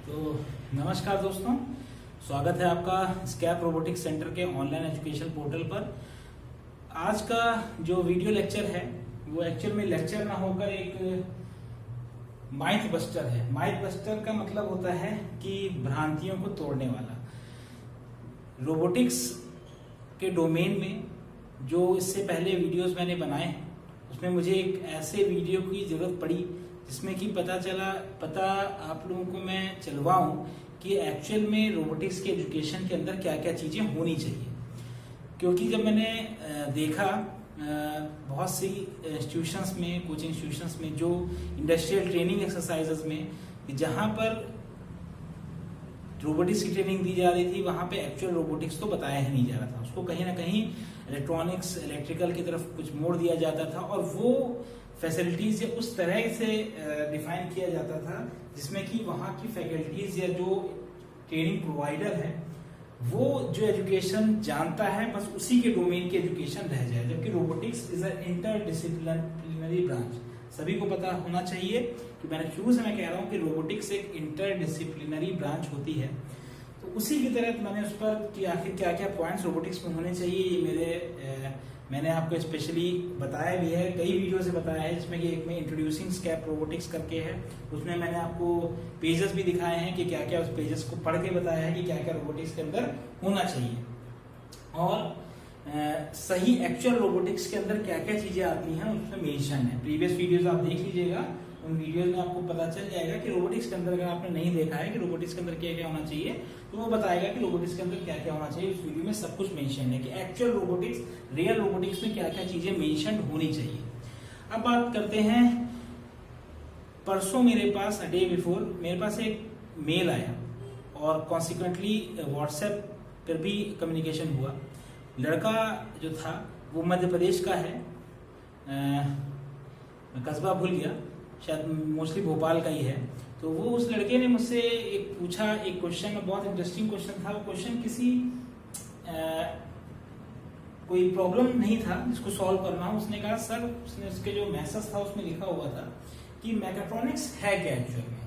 तो नमस्कार दोस्तों, स्वागत है आपका स्कैप रोबोटिक्स सेंटर के ऑनलाइन एजुकेशन पोर्टल पर। आज का जो वीडियो लेक्चर है वो एक्चुअल में लेक्चर ना होकर एक माइथ बस्टर है। माइथ बस्टर का मतलब होता है कि भ्रांतियों को तोड़ने वाला। रोबोटिक्स के डोमेन में जो इससे पहले वीडियोस मैंने बनाए हैं उसमें मुझे एक ऐसे वीडियो की जरूरत पड़ी जिसमें कि पता आप लोगों को मैं चलवाऊं कि एक्चुअल में रोबोटिक्स के एजुकेशन के अंदर क्या क्या चीज़ें होनी चाहिए। क्योंकि जब मैंने देखा बहुत सी इंस्टीट्यूशंस में, कोचिंग इंस्टीट्यूशंस में, जो इंडस्ट्रियल ट्रेनिंग एक्सरसाइजेज में जहाँ पर रोबोटिक्स की ट्रेनिंग दी जा रही थी वहाँ पे एक्चुअल रोबोटिक्स तो बताया ही नहीं जा रहा था। उसको कहीं ना कहीं इलेक्ट्रॉनिक्स, इलेक्ट्रिकल की तरफ कुछ मोड़ दिया जाता था और वो फैसिलिटीज उस तरह से डिफाइन किया जाता था जिसमें कि वहाँ की फैकल्टीज या जो ट्रेनिंग प्रोवाइडर है वो जो एजुकेशन जानता है बस उसी के डोमेन की एजुकेशन रह जाए। जबकि robotics is a interdisciplinary branch. सभी को पता होना चाहिए कि मैंने शुरू से मैं कह रहा हूँ कि रोबोटिक्स एक इंटरडिसिप्लिनरी ब्रांच होती है। तो उसी की तरह मैंने उस पर कि आखिर क्या क्या पॉइंट्स रोबोटिक्स में होने चाहिए ये मैंने आपको स्पेशली बताया भी है, कई वीडियो से बताया है, जिसमें कि एक में इंट्रोड्यूसिंग स्कैप रोबोटिक्स करके है। उसमें मैंने आपको पेजेस भी दिखाए हैं कि क्या क्या, उस पेजेस को पढ़ के बताया है कि क्या क्या रोबोटिक्स के अंदर होना चाहिए और सही एक्चुअल रोबोटिक्स के अंदर क्या क्या चीजें आती हैं उसमें मेंशन है। प्रीवियस वीडियोस आप देख लीजिएगा, उन वीडियोस में आपको पता चल जाएगा कि रोबोटिक्स के अंदर अगर आपने नहीं देखा है कि रोबोटिक्स के अंदर क्या क्या होना चाहिए तो वो बताएगा कि रोबोटिक्स के अंदर क्या क्या होना चाहिए। उस वीडियो में सब कुछ मेंशन है कि एक्चुअल रोबोटिक्स, रियल रोबोटिक्स में क्या क्या चीजें मेंशन होनी चाहिए। अब बात करते हैं, परसों मेरे पास डे बिफोर मेरे पास एक मेल आया और कॉन्सिक्वेंटली व्हाट्सएप पर भी कम्युनिकेशन हुआ। लड़का जो था वो मध्य प्रदेश का है, मैं कस्बा भूल गया, शायद मोस्टली भोपाल का ही है। तो वो उस लड़के ने मुझसे एक पूछा, एक क्वेश्चन, बहुत इंटरेस्टिंग क्वेश्चन था। वो क्वेश्चन किसी कोई प्रॉब्लम नहीं था जिसको सॉल्व करना हो। उसने कहा सर, उसके जो मैसेज था उसमें लिखा हुआ था कि मैकाट्रॉनिक्स है क्या एक्चुअल में।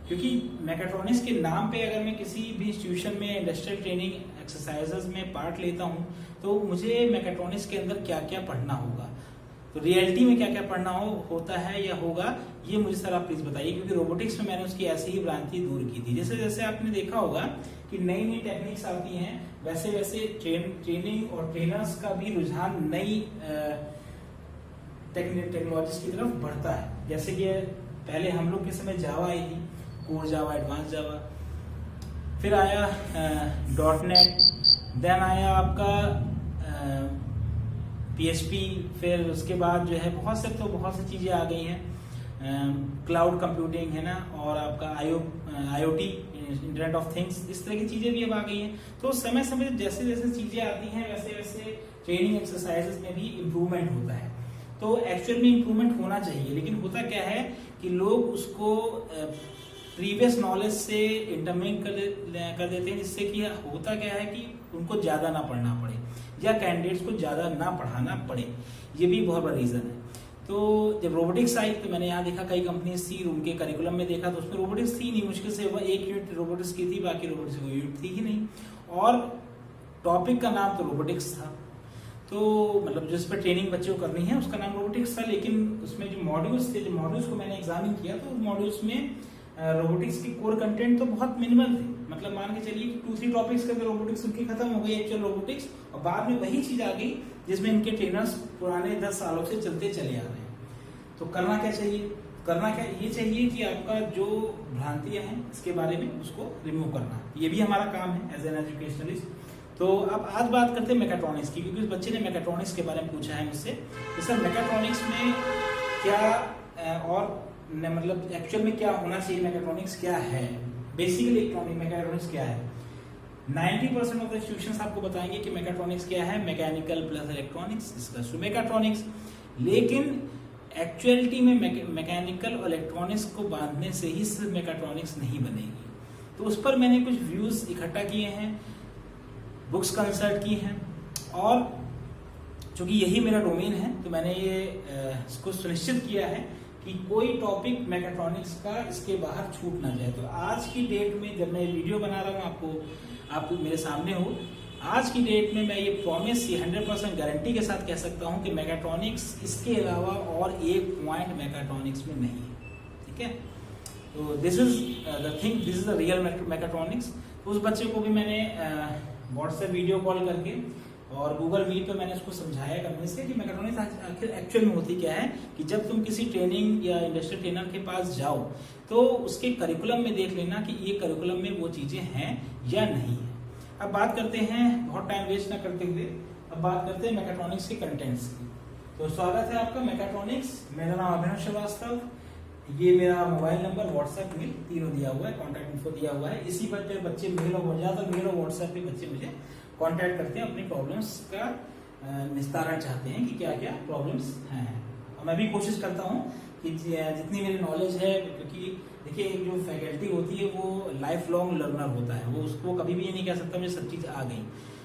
क्योंकि मैकाट्रॉनिक्स के नाम पे अगर मैं किसी भी इंस्टीट्यूशन में इंडस्ट्रियल ट्रेनिंग एक्सरसाइजेज में पार्ट लेता हूँ तो मुझे मैकाट्रॉनिक्स के अंदर क्या क्या पढ़ना होगा, तो रियलिटी में क्या क्या पढ़ना होता है या होगा, ये मुझे सर आप प्लीज बताइए। क्योंकि रोबोटिक्स में मैंने उसकी ऐसी ही भ्रांति दूर की थी। जैसे जैसे आपने देखा होगा कि नई नई टेक्निक्स आती हैं वैसे वैसे ट्रेनिंग और ट्रेनर्स का भी रुझान नई टेक्नोलॉजीज की तरफ बढ़ता है। जैसे कि पहले हम लोग के समय जावा आई थी, कोर जावा, एडवांस जावा, फिर आया .NET, देन आया आपका PHP, फिर उसके बाद जो है बहुत सी चीजें आ गई हैं, क्लाउड कंप्यूटिंग है ना, और आपका IoT, इंटरनेट ऑफ थिंग्स, इस तरह की चीजें भी अब आ गई हैं। तो समय समय जैसे जैसे चीजें आती हैं वैसे वैसे ट्रेनिंग एक्सरसाइजेस में भी इम्प्रूवमेंट होता है। तो एक्चुअल में इम्प्रूवमेंट होना चाहिए, लेकिन होता क्या है कि लोग उसको प्रीवियस नॉलेज से इंटरमिंग कर देते हैं, जिससे कि होता क्या है कि उनको ज्यादा ना पढ़ना पड़े या कैंडिडेट्स को ज्यादा ना पढ़ाना पड़े। ये भी बहुत बड़ा रीजन है। तो जब रोबोटिक्स आई तो मैंने यहाँ देखा कई कंपनीज थी, उनके करिकुलम में देखा तो उसमें रोबोटिक्स थी नहीं, मुश्किल से वह एक यूनिट रोबोटिक्स की थी, बाकी रोबोटिक्स कोई यूनिट थी ही नहीं। और टॉपिक का नाम तो रोबोटिक्स था, तो मतलब जिस पर ट्रेनिंग बच्चे को करनी है उसका नाम रोबोटिक्स था। लेकिन उसमें जो मॉड्यूल्स थे, जो मॉड्यूल्स को मैंने एग्जामिन किया तो मॉड्यूल्स में रोबोटिक्स की कोर कंटेंट तो बहुत मिनिमल थे। मतलब मान के चलिए कि 2-3 टॉपिक्स के अंदर रोबोटिक्स उनकी खत्म हो गई, एक्चुअल रोबोटिक्स, और बाद में वही चीज आ गई जिसमें इनके ट्रेनर्स पुराने 10 सालों से चलते चले आ रहे हैं। तो करना क्या चाहिए? करना क्या ये चाहिए कि आपका जो भ्रांतियां हैं इसके बारे में उसको रिमूव करना, ये भी हमारा काम है एज एन एजुकेशनलिस्ट। तो अब आज बात करते हैं मैकाट्रॉनिक्स की, क्योंकि उस बच्चे ने मैकाट्रॉनिक्स के बारे में पूछा है मुझसे कि सर मैकाट्रॉनिक्स में क्या और मतलब एक्चुअल में क्या होना चाहिए, मैकाट्रॉनिक्स क्या है, बेसिकली इलेक्ट्रॉनिक मैकाट्रॉनिक्स क्या है। 90% ऑफ द इंस्टीट्यूशंस आपको बताएंगे कि मैकाट्रॉनिक्स क्या है, mechanical plus electronics equals to mechatronics. लेकिन एक्चुअलिटी में मैकेनिकल और इलेक्ट्रॉनिक्स को बांधने से ही सिर्फ मैकाट्रॉनिक्स नहीं बनेगी। तो उस पर मैंने कुछ व्यूज इकट्ठा किए हैं, बुक्स कंसल्ट की हैं, और चूंकि यही मेरा डोमेन है तो मैंने ये इसको सुनिश्चित किया है कि कोई टॉपिक मैकेट्रॉनिक्स का इसके बाहर छूट ना जाए। तो आज की डेट में जब मैं वीडियो बना रहा हूँ, आपको मेरे सामने हो, आज की डेट में मैं ये प्रॉमिस 100% गारंटी के साथ कह सकता हूँ कि मैकेट्रॉनिक्स इसके अलावा और एक पॉइंट मैकेट्रॉनिक्स में नहीं है। ठीक है, तो this is the thing, this is the real mechatronics. उस बच्चे को भी मैंने व्हाट्सएप वीडियो कॉल करके और गूगल मीट पे मैंने उसको समझाया कन्विंस किया कि मैकेट्रॉनिक्स आखिर एक्चुअल में होती क्या है, कि जब तुम किसी ट्रेनिंग या इंडस्ट्रियल ट्रेनर के पास जाओ तो उसके करिकुलम में देख लेना कि ये करिकुलम में वो चीजें हैं या नहीं है। अब बात करते हैं, बहुत टाइम वेस्ट ना करते हुए, अब बात करते हैं मैकेट्रॉनिक्स के कंटेंट्स की। तो स्वागत है आपका मैकेट्रॉनिक्स, मेरा नाम अभिनव श्रीवास्तव, ये मेरा मोबाइल नंबर, व्हाट्सएप मेल तीनों दिया हुआ है, कॉन्टैक्ट इन्फो दिया हुआ है। इसी पर बच्चे मेल और ज्यादातर मेल और व्हाट्सएप पे बच्चे मुझे कांटेक्ट करते हैं, अपनी प्रॉब्लम्स का निस्तारण चाहते हैं कि क्या क्या प्रॉब्लम्स हैं। और मैं भी कोशिश करता हूं कि जितनी मेरी नॉलेज है, क्योंकि देखिए एक जो फैकल्टी होती है वो लाइफ लॉन्ग लर्नर होता है, वो उसको कभी भी ये नहीं कह सकता मुझे सब चीज आ गई,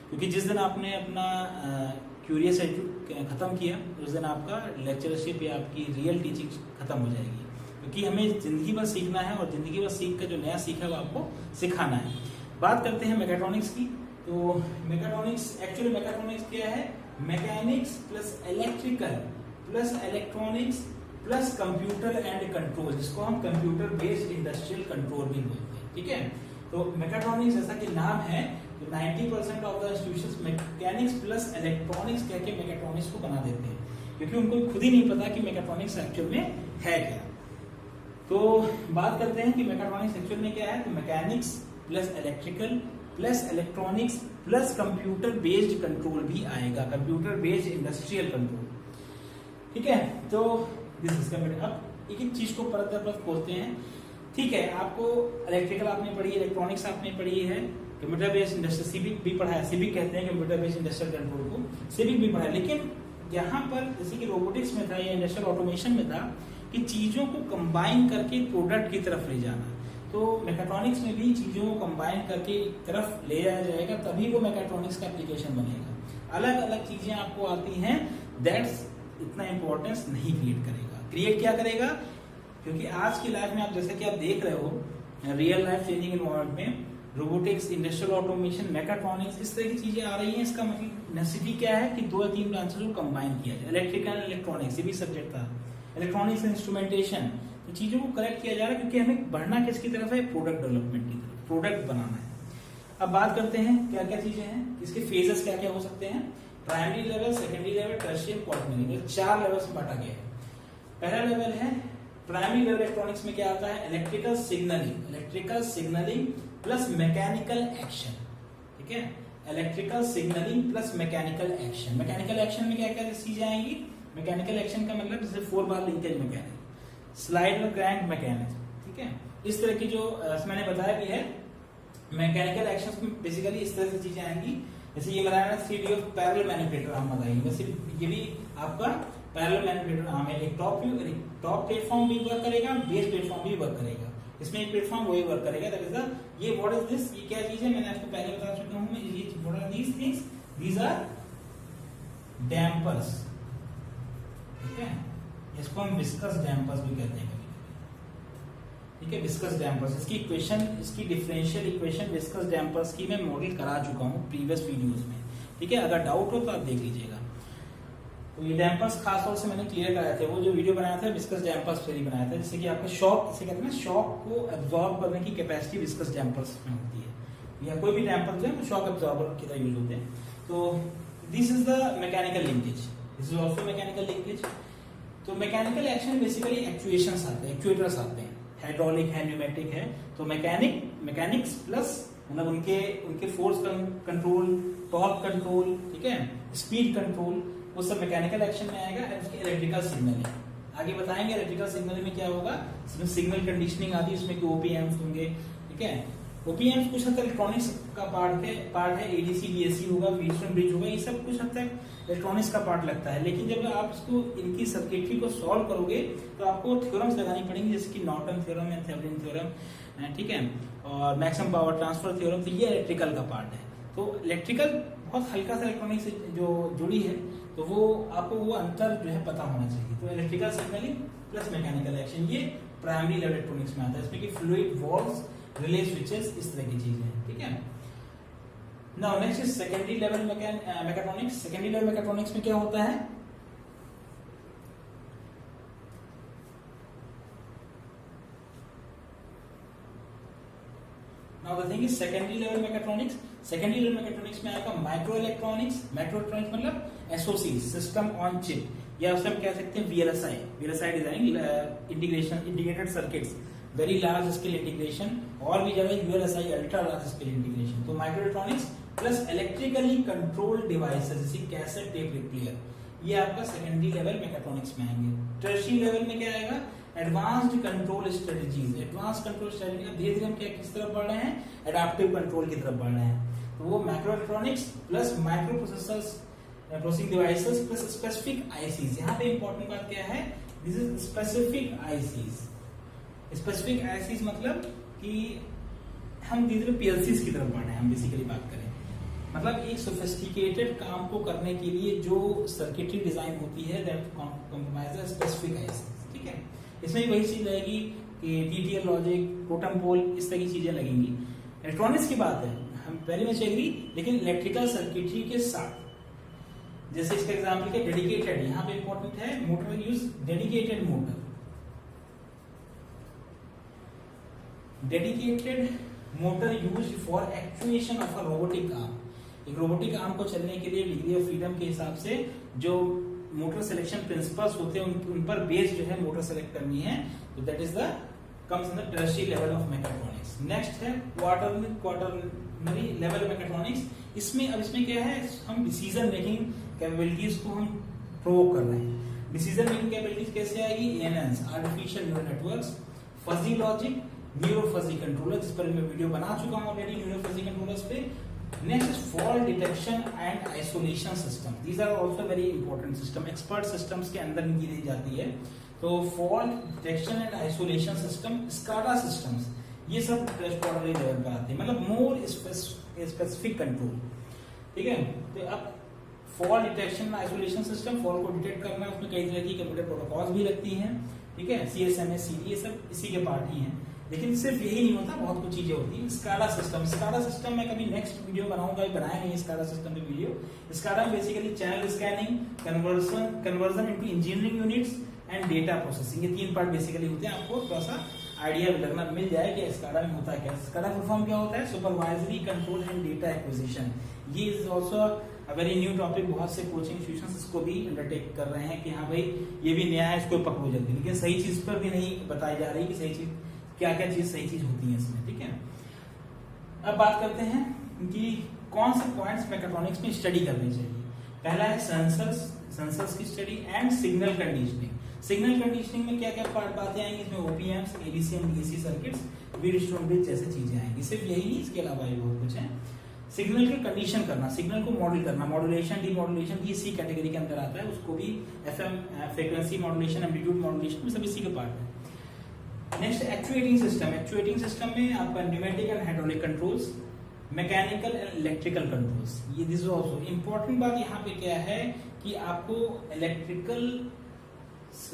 क्योंकि जिस दिन आपने अपना क्यूरियस एटीट्यूड खत्म किया उस दिन आपका लेक्चरशिप या आपकी रियल टीचिंग खत्म हो जाएगी। क्योंकि हमें जिंदगी भर सीखना है और जिंदगी भर सीख कर जो नया सीखा है वो आपको सिखाना है। बात करते हैं मैकेट्रॉनिक्स की। तो मैकेट्रॉनिक्स, एक्चुअली मैकेट्रॉनिक्स क्या है, mechanics plus electrical plus electronics plus computer and control, जिसको हम कंप्यूटर बेस्ड इंडस्ट्रियल कंट्रोल भी बोलते हैं। ठीक है, तो मैकेट्रॉनिक्स जैसा कि नाम है, तो 90% of the institutions mechanics plus electronics कह के मैकेट्रॉनिक्स को बना देते हैं, क्योंकि उनको खुद ही नहीं पता कि मैकेट्रॉनिक्स एक्चुअल में है क्या। तो बात करते हैं कि मैकेट्रॉनिक्स एक्चुअल में क्या है। तो mechanics plus electrical plus electronics plus computer based control भी आएगा, कंप्यूटर बेस्ड इंडस्ट्रियल कंट्रोल। ठीक है, तो दिस इज कंप्यूटर। अब एक एक चीज को परत दर परत खोलते हैं। ठीक है, आपको इलेक्ट्रिकल आपने पढ़ी, इलेक्ट्रॉनिक्स आपने पढ़ी है, कंप्यूटर बेस्ड इंडस्ट्रियल सिविक भी पढ़ा है, सिविक कहते हैं कंप्यूटर बेस्ड इंडस्ट्रियल कंट्रोल को, सिविक भी पढ़ा है। लेकिन यहाँ पर जैसे कि रोबोटिक्स में था या इंडस्ट्रियल ऑटोमेशन में था कि चीजों को कंबाइन करके प्रोडक्ट की तरफ ले जाना, तो मैकेट्रॉनिक्स में भी चीजों को कंबाइन करके एक तरफ ले जाया जाएगा, तभी वो मैकेट्रॉनिक्स का एप्लीकेशन बनेगा। अलग अलग चीजें आपको आती हैं, दैट्स इतना इंपॉर्टेंस नहीं क्रिएट करेगा। क्रिएट क्या करेगा, क्योंकि आज की लाइफ में आप जैसे कि आप देख रहे हो रियल लाइफ ट्रेनिंग एनवायरनमेंट में रोबोटिक्स, इंडस्ट्रियल ऑटोमेशन, मैकेट्रॉनिक्स, इस तरह की चीजें आ रही हैं। इसका मतलब नेसेसिटी क्या है कि 2 या 3 ब्रांचेस को कंबाइन किया जाए। इलेक्ट्रिकल इलेक्ट्रॉनिक्स ये भी सब्जेक्ट था, इलेक्ट्रॉनिक्स इंस्ट्रूमेंटेशन, तो चीजों को करेक्ट किया जा रहा है, क्योंकि हमें बढ़ना किसकी तरफ है, प्रोडक्ट डेवलपमेंट की तरफ, प्रोडक्ट बनाना है। अब बात करते हैं क्या क्या चीजें हैं, इसके फेजेस क्या क्या हो सकते हैं। Primary level, secondary level, tertiary, quaternary, 4 levels में बांटा गया है। पहला लेवल है प्राइमरी लेवल। इलेक्ट्रॉनिक्स में क्या आता है, electrical signalling plus mechanical action. ठीक है, electrical signalling plus mechanical action. Mechanical action में क्या क्या चीजें आएंगी, मैकेनिकल एक्शन का मतलब जैसे 4 बार लिंकेज मैकेनिक, स्लाइड और क्रैंक मैकेनिज्म। ठीक है, इस तरह की जो मैंने बताया भी है, मैकेनिकल एक्शंस में बेसिकली इस तरह से चीजें आएंगी। जैसे ये बताया ना 3D of parallel manipulator arm बताएंगे, वैसे ये भी आपका पैरेलल मैनिपुलेटर आर्म है। एक टॉप प्लेटफॉर्म भी वर्क करेगा, बेस प्लेटफॉर्म भी वर्क करेगा। इसमें एक प्लेटफॉर्म वही वर्क करेगा, दैट इज द, ये व्हाट इज दिस, ये क्या चीज है, मैंने आपको पहले बता चुका हूं मैं, ये what are these things, these are dampers. ठीक है, इसको हम विस्कस डैम्पर्स भी कहते हैं। ठीक है, विस्कस डैम्पर्स, इसकी इक्वेशन, इसकी डिफरेंशियल इक्वेशन विस्कस डैम्पर्स की मैं मॉडल करा चुका हूं प्रीवियस वीडियोस में। ठीक है, अगर डाउट हो तो आप देख लीजिएगा। तो ये डैम्पर्स खास तौर से मैंने क्लियर कराए थे, वो जो वीडियो बनाया था विस्कस डैम्पर्स पर ही बनाया था, जिससे कि आपका शॉक, इसे कहते हैं ना, शॉक को एब्जॉर्ब करने की कैपेसिटी विस्कस डैम्पर्स में होती है, या कोई भी डैम्पर जो है वो शॉक एब्जॉर्बर की तरह यूज होते हैं। तो this is the mechanical linkage, this is also mechanical linkage. तो मैकेनिकल एक्शन बेसिकली एक्चुएशंस आते हैं, एक्चुएटर्स आते हैं, हाइड्रोलिक है, न्यूमेटिक है। तो मैकेनिक्स प्लस मतलब उनके फोर्स कंट्रोल, टॉर्क कंट्रोल, ठीक है, स्पीड कंट्रोल, वो सब मैकेनिकल एक्शन में आएगा। इलेक्ट्रिकल सिग्नलिंग आगे बताएंगे, इलेक्ट्रिकल सिग्नलिंग में क्या होगा, इसमें सिग्नल कंडीशनिंग आती है, इसमें ओपीएम्स होंगे। ठीक है, ओपीएम्स कुछ हद तक इलेक्ट्रॉनिक्स का पार्ट है, एडीसी डीएसी होगा, व्हीटस्टोन ब्रिज होगा, ये सब कुछ हद तक इलेक्ट्रॉनिक्स का पार्ट लगता है। लेकिन जब आप इसको, इनकी सर्किटरी को सॉल्व करोगे तो आपको थ्योरम्स लगानी पड़ेंगी, जैसे कि नॉर्टन थ्योरम या थेवेनिन थ्योरम, ठीक है, और मैक्सिमम पावर ट्रांसफर थ्योरम। तो ये इलेक्ट्रिकल का पार्ट है। तो इलेक्ट्रिकल बहुत हल्का सा इलेक्ट्रॉनिक से जो जुड़ी है, तो वो आपको वो अंतर जो है पता होना चाहिए। तो electrical signalling plus mechanical action, ये प्राइमरी लेवल इलेक्ट्रॉनिक्स में आता है। इसमें कि फ्लूइड वॉल्व्स, रिले स्विचेस, इस तरह की चीजें हैं, ठीक है। Now next is secondary level mechatronics. Secondary level mechatronics में क्या होता है, now the thing is secondary level mechatronics. Secondary level mechatronics में आएगा माइक्रो इलेक्ट्रॉनिक्स। माइक्रो इलेक्ट्रॉनिक्स मतलब एसओसी, सिस्टम ऑन चिप, या उसे हम कह सकते हैं VLSI, VLSI designing integration, integrated circuits, very large scale integration, और भी ज्यादा ULSI, ultra large scale integration. तो microelectronics plus electrically controlled devices जैसे कैसेट टेप रिप्लेयर, ये आपका सेकेंडरी लेवल मैकेट्रॉनिक्स में आएंगे। टर्शियरी लेवल में क्या आएगा, advanced control strategies. Advance control strategy, धीरे धीरे हम क्या किस तरफ बढ़ रहे हैं, एडाप्टिव कंट्रोल की तरफ बढ़ रहे हैं। तो वो micro electronics plus micro processors, processing devices plus specific ICs. यहाँ पे इंपॉर्टेंट बात क्या है, this is specific ICs. Specific ICs मतलब कि हम धीरे धीरे पीएलसीज की तरफ बढ़ रहे हैं। हम बेसिकली बात करें मतलब एक सोफिस्टिकेटेड काम को करने के लिए जो सर्किटरी डिजाइन होती है, दैट कंप्रोमाइज स्पेसिफिक आईसीज, ठीक है। इसमें भी वही चीज रहेगी कि टीटीएल लॉजिक, टोटम पोल, इस तरह की चीजें लगेंगी। इलेक्ट्रॉनिक्स की बात है, हम पहले में एग्री, लेकिन इलेक्ट्रिकल सर्किटरी के साथ, जैसे इसका एग्जांपल के डेडिकेटेड, यहाँ पे इंपॉर्टेंट है motor use, dedicated motor, dedicated motor use for actuation of a robotic arm. एक रोबोटिक आर्म को चलने के लिए डिग्री ऑफ फ्रीडम के हिसाब से जो मोटर सिलेक्शन प्रिंसिपल्स होते हैं उन पर बेस्ड जो है मोटर सेलेक्ट करनी है। तो that is the comes in the tertiary level of mechatronics. Next है क्वार्टरनरी लेवल मैकेट्रॉनिक्स। इसमें क्या है, हम डिसीजन मेकिंग कैपेबिलिटीज को हम प्रोवोक कर रहे हैं। डिसीजन मेकिंग कैपेबिलिटीज कैसे आएगी, ANNs, artificial neural networks, fuzzy logic, neuro fuzzy controller, जिस पर मैं वीडियो बना चुका हूं ऑलरेडी न्यूरो फजी कंट्रोलर्स पे। Next is fault detection and isolation system. These are also very important system, expert systems के अंदर इनकी दी जाती है। तो fault detection and isolation system, SCADA systems, ये सब क्वार्टरनरी लेवल पर आते हैं, मतलब मोर स्पेसिफिक कंट्रोल, ठीक है। तो अब fault detection isolation system, fault को डिटेक्ट करना, उसमें कई तरह की कंप्यूटर प्रोटोकॉल्स भी लगती हैं, ठीक है, सीएसएमए, सीडी, ये सब इसी के पार्ट ही हैं। लेकिन सिर्फ यही नहीं होता, बहुत कुछ चीजें होती है। स्काडा सिस्टम में कभी नेक्स्ट वीडियो बनाऊंगा, बनाया नहीं स्काडा सिस्टम पे वीडियो। स्काडा में basically channel scanning, conversion into engineering units and data processing, ये 3 पार्ट बेसिकली होते हैं। आपको थोड़ा सा आइडिया लगना मिल जाए कि स्काडा में होता है क्या। स्काडा फुल फॉर्म क्या होता है, supervisory control and data acquisition. ये is also a very new topic, बहुत से कोचिंग इंस्टीट्यूशंस इसको भी अंडरटेक कर रहे हैं कि हाँ भाई ये भी नया है, इसको पकड़ो जल्दी। लेकिन सही चीज पर भी नहीं बताई जा रही कि सही चीज क्या क्या चीज सही चीज होती है इसमें, ठीक है। अब बात करते हैं कि कौन से पॉइंट्स मैकेट्रॉनिक्स में स्टडी करनी चाहिए। पहला है सेंसर्स की study and signal conditioning. Signal conditioning में क्या क्या बातें आएंगी, इसमें ओपीएम्स, एडीसीएम, डीएसी सर्किट्स, व्हीटस्टोन ब्रिज जैसे चीजें आएंगी। सिर्फ यही नहीं, इसके अलावा भी बहुत कुछ है। सिग्नल की कंडीशन करना, सिग्नल को मॉडल करना, मॉड्यूलेशन, डीमॉड्यूलेशन, ये इसी कैटेगरी के अंदर आता है। उसको भी FM, frequency modulation, amplitude modulation, सब इसी के पार्ट है। नेक्स्ट एक्चुएटिंग सिस्टम में आपका pneumatic and hydraulic controls, mechanical and electrical controls. ये दिस इज आल्सो इंपॉर्टेंट बात यहाँ पे क्या है कि आपको इलेक्ट्रिकल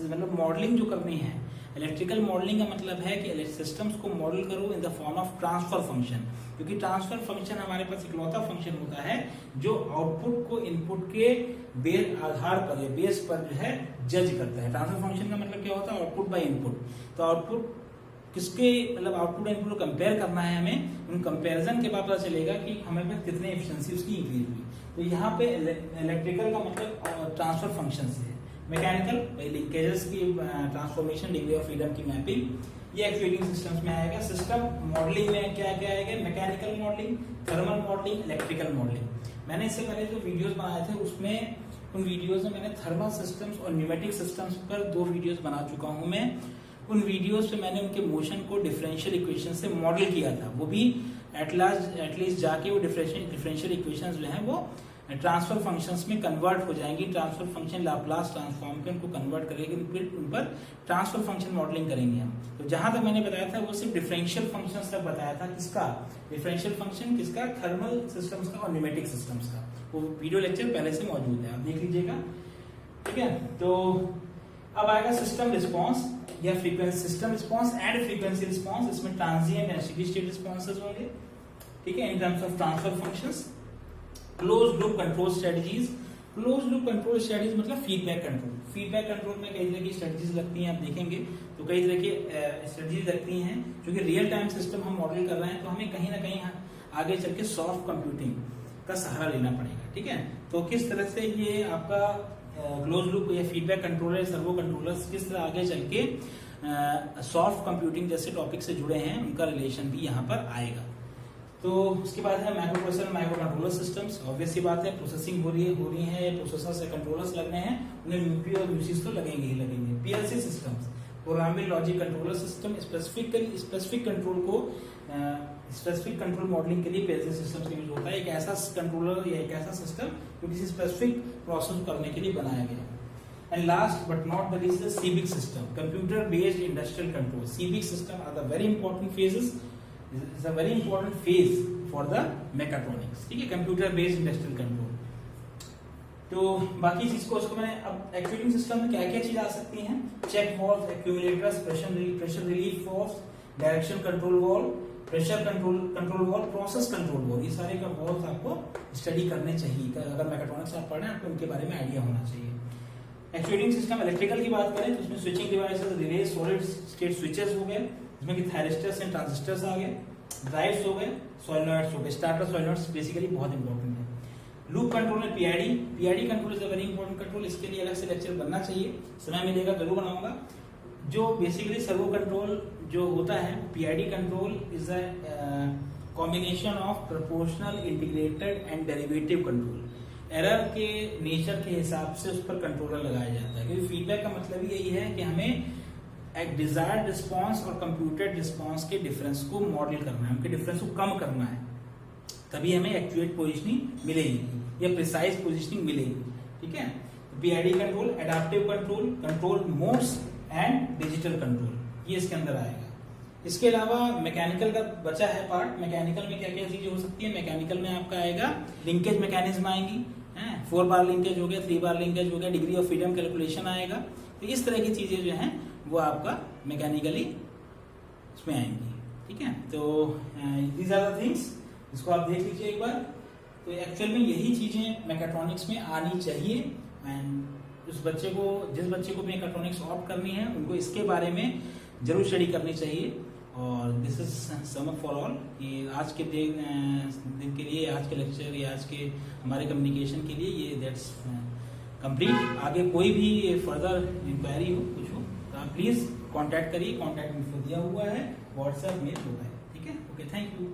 मतलब मॉडलिंग जो करनी है। इलेक्ट्रिकल मॉडलिंग का मतलब है कि सिस्टम्स को मॉडल करो in the form of transfer function, क्योंकि ट्रांसफर फंक्शन हमारे पास इकलौता फंक्शन होता है जो आउटपुट को इनपुट के आधार पर या बेस पर जो है जज करता है। ट्रांसफर फंक्शन का मतलब क्या होता है, आउटपुट बाय इनपुट। तो आउटपुट किसके मतलब आउटपुट इनपुट को कंपेयर करना है हमें, उन कंपैरिजन के बाद पता चलेगा कि हमें पे कितने एफिशिएंसी उसकी इंक्रीज हुई। तो यहाँ पे इलेक्ट्रिकल का मतलब ट्रांसफर फंक्शन से है। मैकेनिकल लिंकेजेस की ट्रांसफॉर्मेशन, डिग्री ऑफ फ्रीडम की मैपिंग, ये एक्चुएटिंग सिस्टम्स में आएगा। सिस्टम मॉडलिंग में क्या क्या आएगा, mechanical modelling, thermal modelling, electrical modelling. मैंने इससे पहले जो वीडियोस बनाए थे उसमें उन वीडियोस में मैंने थर्मल सिस्टम्स और न्यूमेटिक सिस्टम्स पर 2 वीडियोस बना चुका हूं मैं। उन वीडियोस पे मैंने उनके मोशन को डिफरेंशियल इक्वेशन से मॉडल किया था, वो भी एटलीस्ट जाके वो डिफरेंशियल इक्वेशंस जो हैं वो ट्रांसफर फंक्शंस में कन्वर्ट हो जाएंगी। ट्रांसफर फंक्शन लाप्लास ट्रांसफॉर्म के उनको कन्वर्ट करेंगे, फिर उन पर ट्रांसफर फंक्शन मॉडलिंग करेंगे हम। तो जहां तक मैंने बताया था वो सिर्फ डिफरेंशियल फंक्शंस तक बताया था। किसका डिफरेंशियल फंक्शन, किसका थर्मल सिस्टम्स का और न्यूमेटिक सिस्टम्स का। वो वीडियो लेक्चर पहले से मौजूद है, आप देख लीजिएगा, ठीक है। तो अब आएगा सिस्टम रिस्पॉन्स या frequency, system response and frequency response. इसमें transient and steady state responses होंगे, ठीक है, in terms of transfer functions. Close loop control strategies, close loop control strategies मतलब फीडबैक कंट्रोल। फीडबैक कंट्रोल में कई तरह की स्ट्रेटजीज लगती हैं, आप देखेंगे तो कई तरह की स्ट्रेटजीज लगती हैं। क्योंकि रियल टाइम सिस्टम हम मॉडल कर रहे हैं तो हमें कहीं ना कहीं आगे चल के सॉफ्ट कंप्यूटिंग का सहारा लेना पड़ेगा, ठीक है। तो किस तरह से ये आपका क्लोज लूप या फीडबैक कंट्रोलर, सर्वो कंट्रोलर्स किस तरह आगे चल के सॉफ्ट कंप्यूटिंग जैसे टॉपिक से जुड़े हैं, उनका रिलेशन भी यहाँ पर आएगा। तो उसके बाद है microprocessor, microcontroller systems. Obvious सी बात है, प्रोसेसिंग हो रही है, प्रोसेसर से कंट्रोलर्स लग रहे हैं, उन्हें यूपी और यूसीस तो लगेंगे ही लगेंगे। PLC systems, programmable logic controller system, specific control को स्पेसिफिक कंट्रोल मॉडलिंग के लिए पीएलसी सिस्टम का यूज होता है। एक ऐसा कंट्रोलर या एक ऐसा सिस्टम जो किसी स्पेसिफिक प्रोसेस करने के लिए बनाया गया है। And last but not the least, the CBIC system, computer based industrial control. CBIC system are the very important phases, is a very important phase for the mechatronics, ठीक है, कंप्यूटर बेस्ड इंडस्ट्रियल कंट्रोल। तो बाकी चीज को उसको मैंने, अब actuating system में क्या क्या चीज आ सकती हैं, check valve, accumulators, pressure relief valve, direction control valve, pressure control valve, process control valve, ये सारे का वॉल्व आपको स्टडी करने चाहिए। अगर मेकाट्रॉनिक्स आप पढ़ रहे हैं आपको इनके बारे में आइडिया होना चाहिए। एक्चुएटिंग सिस्टम इलेक्ट्रिकल की बात करें तो उसमें switching devices, relay, solid state switches हो गए, इसमें कि थायरिस्टर्स एंड ट्रांजिस्टर्स आ गए, ड्राइव्स हो गए, सॉलिनॉइड्स हो गए। स्टार्टर सॉलिनॉइड्स बेसिकली बहुत इंपॉर्टेंट है। लूप कंट्रोल में PID control is a very important control. इसके लिए अलग से लेक्चर बनना चाहिए, समय मिलेगा जरूर बनाऊंगा। जो बेसिकली सर्वो कंट्रोल जो होता है, PID control is a combination of proportional, integrated and derivative control. Error के नेचर के हिसाब से उस पर कंट्रोलर लगाया जाता है, क्योंकि फीडबैक का मतलब ही यही है कि हमें एक डिजायर्ड रिस्पॉन्स और कंप्यूटेड रिस्पॉन्स के डिफरेंस को मॉडल करना है, उनके डिफरेंस को कम करना है, तभी हमें एक्यूरेट पोजीशनिंग मिलेगी या प्रिसाइज पोजीशनिंग मिलेगी, ठीक है। PID control, adaptive control, control modes and digital control, ये इसके अंदर आएगा। इसके अलावा मैकेनिकल का बचा है पार्ट। मैकेनिकल में क्या क्या चीजें हो सकती है, मैकेनिकल में आपका आएगा लिंकेज मैकेनिज्म आएंगी, 4 बार लिंकेज हो गया, 3 बार लिंकेज हो गया, डिग्री ऑफ फ्रीडम कैलकुलेशन आएगा। तो इस तरह की चीजें जो हैं वो आपका मैकेनिकली इसमें आएंगी, ठीक है। तो दीज आर द थिंग्स, इसको आप देख लीजिए एक बार। तो एक्चुअल में यही चीजें मैकेट्रॉनिक्स में आनी चाहिए। एंड जिस बच्चे को मैकेट्रॉनिक्स ऑप्ट करनी है उनको इसके बारे में जरूर स्टडी करनी चाहिए। और this is sum up for all. ये आज के दिन के लिए, आज के लेक्चर या आज के हमारे कम्युनिकेशन के लिए ये दैट्स कंप्लीट। आगे कोई भी फर्दर इंक्वायरी हो, कुछ हो, तो आप प्लीज कांटेक्ट करिए। कांटेक्ट इन्फो दिया हुआ है, व्हाट्सएप में होता है, ठीक है। Okay, thank you.